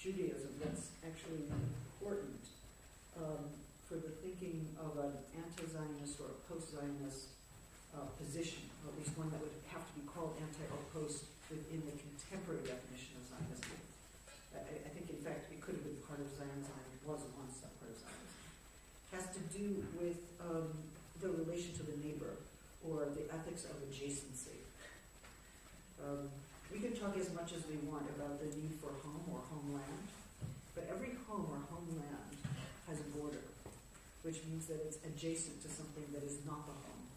Judaism that's actually important for the thinking of an anti-Zionist or a post-Zionist position, or at least one that would have to be called anti or post within the contemporary definition of Zionism. I think, in fact, it could have been part of Zionism, and it was once a part of Zionism. Has to do with the relation to the neighbor, or the ethics of adjacency. We can talk as much as we want about the need for home or homeland, but every home or homeland has a border, which means that it's adjacent to something that is not the home.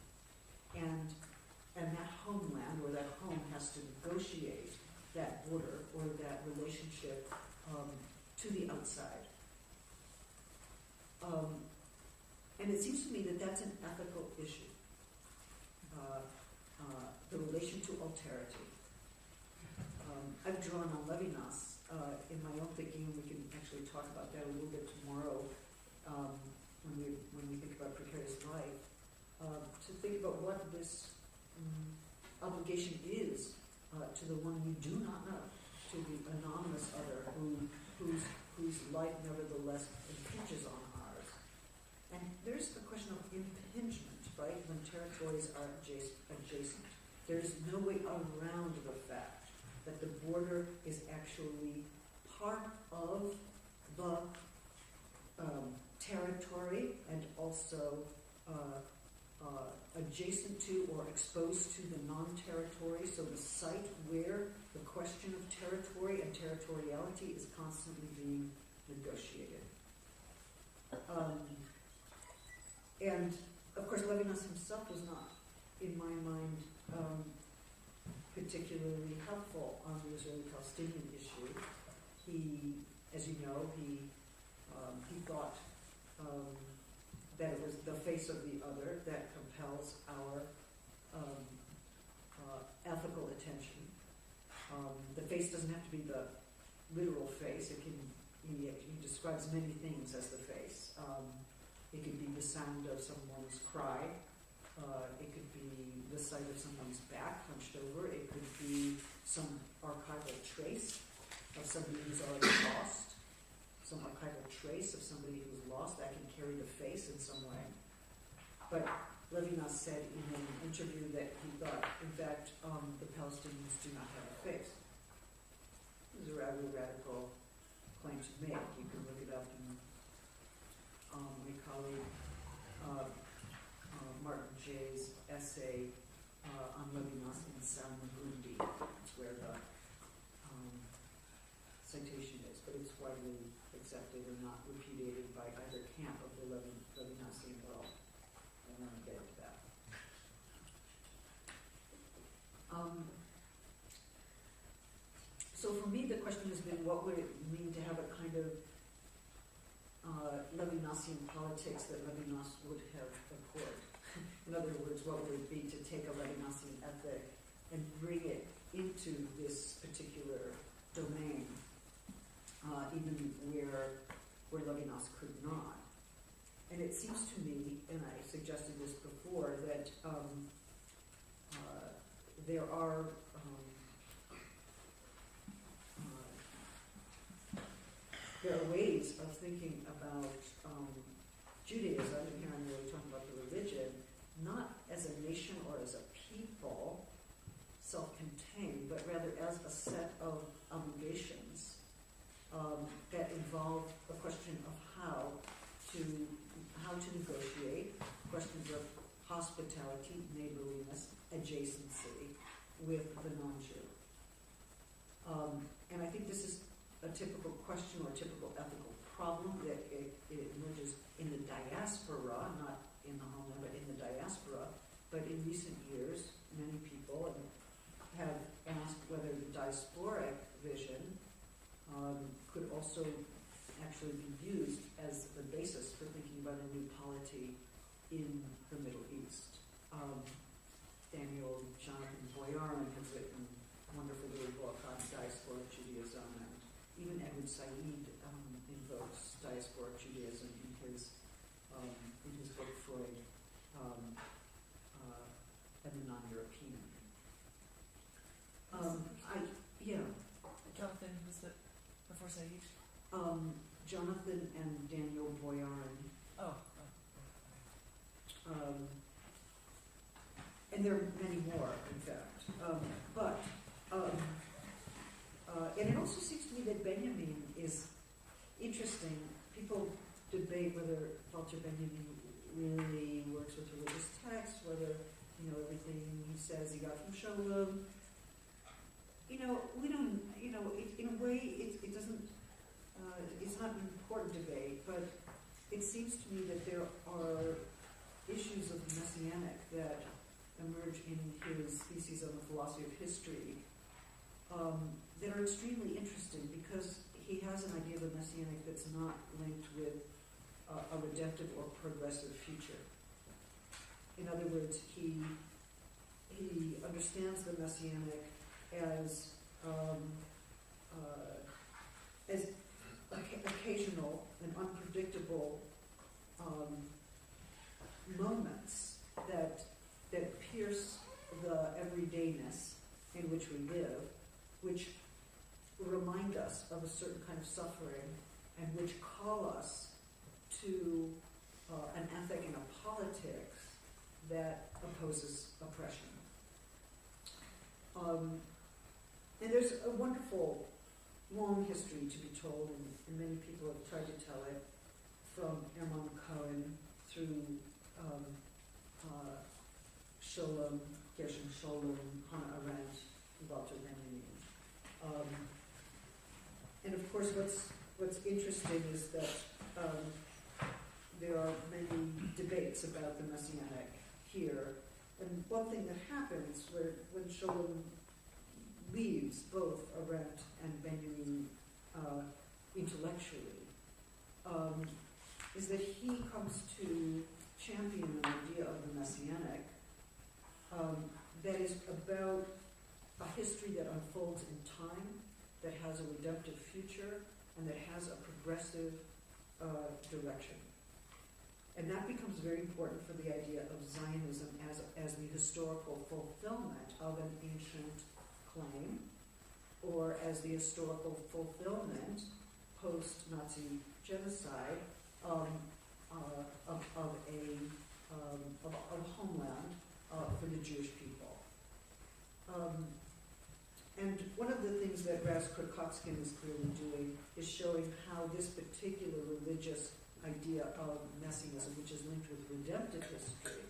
And that homeland or that home has to negotiate that border or that relationship to the outside. And it seems to me that that's an ethical issue. The relation to alterity. I've drawn on Levinas in my own thinking, and we can actually talk about that a little bit tomorrow when we think about precarious life, to think about what this obligation is to the one we do not know, to the anonymous other whose life nevertheless impinges on ours. And there's the question of impingement, right, when territories are adjacent. There's no way around the fact that the border is actually part of the territory and also adjacent to or exposed to the non-territory, so the site where the question of territory and territoriality is constantly being negotiated. And, of course, Levinas himself was not, in my mind, particularly helpful on the Israeli-Palestinian issue. He, as you know, he thought that it was the face of the other that compels our ethical attention. The face doesn't have to be the literal face. It can. He describes many things as the face. It could be the sound of someone's cry. It could be the sight of someone's back hunched over. It could be some archival trace of somebody who's already lost. Some archival trace of somebody who's lost that can carry the face in some way. But Levinas said in an interview that he thought, in fact, the Palestinians do not have a face. It was a rather radical claim to make. You can look it up in my colleague Martin Jay's essay on Levinas in Salmagundi. It's where the citation is, but it's widely accepted and not repudiated by either camp of the Levinasian world. And then we'll get into that. So for me, the question has been, what would it mean to have a kind of Levinasian politics that Levinas would have abhorred? In other words, what would it be to take a Levinasian ethic and bring it into this particular domain, even where Levinas could not? And it seems to me, and I suggested this before, that there are ways of thinking about Judaism, and here I'm really talking about the religion, not as a nation or as a people, self-contained, but rather as a set of obligations that involve a question of how to negotiate, questions of hospitality, neighborliness, adjacency with the non-Jew. And I think this is a typical question or a typical ethical problem that it emerges in the diaspora, not in the homeland, but in the diaspora. But in recent years, many people have asked whether the diasporic vision could also actually be used as the basis for thinking about a new polity in the Middle East. Daniel Jonathan Boyarin has written a wonderful little book on diasporic Judaism, and even Edward Said invokes diasporic Judaism in his book Freud and the Non-European. Jonathan, was it before Said? Jonathan and Daniel Boyarin. And there are many more, in fact. And it also seems to me that Benjamin is interesting. People debate whether Walter Benjamin really works with religious texts, whether everything he says he got from Sholem. We don't. In a way, it doesn't. It's not an important debate, but it seems to me that there are issues of the messianic that emerge in his theses on the philosophy of history that are extremely interesting, because he has an idea of the messianic that's not linked with a redemptive or progressive future. In other words, he understands the messianic as occasional and unpredictable moments that pierce the everydayness in which we live, which remind us of a certain kind of suffering, and which call us to an ethic and a politics that opposes oppression. And there's a wonderful long history to be told, and many people have tried to tell it, from Hermann Cohen through Sholem, Gershom Scholem, Hannah Arendt, Walter Benjamin. And of course, what's interesting is that there are many debates about the messianic here. And one thing that happens when Scholem leaves both Arendt and Benjamin intellectually is that he comes to champion an idea of the messianic that is about a history that unfolds in time, that has a redemptive future, and that has a progressive direction. And that becomes very important for the idea of Zionism as the historical fulfillment of an ancient claim, or as the historical fulfillment post-Nazi genocide of a homeland for the Jewish people. And one of the things that Raz Kropotkin is clearly doing is showing how this particular religious idea of messianism, which is linked with redemptive history,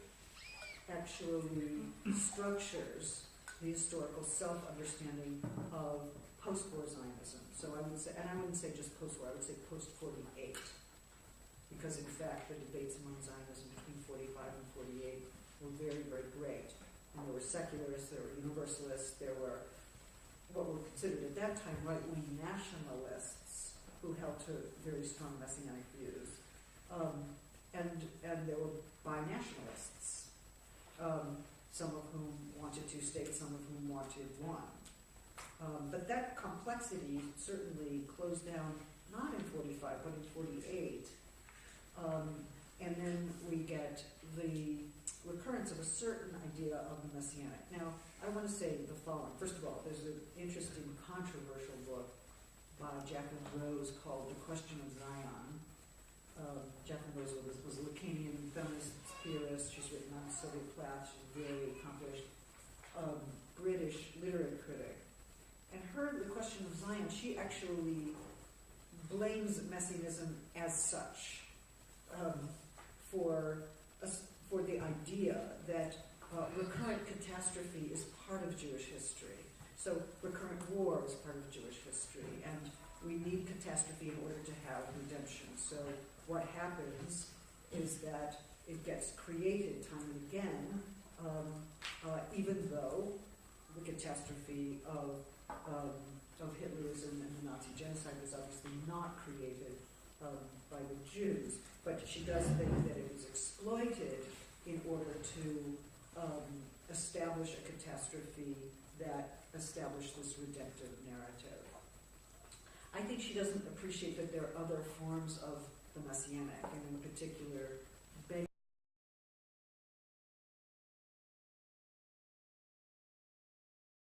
actually structures the historical self-understanding of post-war Zionism. So I would say, and I wouldn't say just post-war, I would say post-48, because in fact the debates among Zionism between 45 and 48 were very, very great. And there were secularists, there were universalists, there were what were considered at that time right-wing nationalists who held to very strong messianic views. And there were bi-nationalists, some of whom wanted two states, some of whom wanted one. But that complexity certainly closed down not in 45, but in 48. And then we get the recurrence of a certain idea of the messianic. Now, I want to say the following. First of all, there's an interesting controversial book by Jacqueline Rose called The Question of Zion. Jacqueline Rose was a Lacanian feminist theorist. She's written on Sylvia Plath. She's a very accomplished British literary critic. And The Question of Zion, she actually blames messianism as such for the idea that recurrent catastrophe is part of Jewish history. So recurrent war is part of Jewish history, and we need catastrophe in order to have redemption. So what happens is that it gets created time and again, even though the catastrophe of Hitlerism and the Nazi genocide was obviously not created by the Jews. But she does think that it was exploited in order to establish a catastrophe that established this redemptive narrative. I think she doesn't appreciate that there are other forms of the messianic, and in particular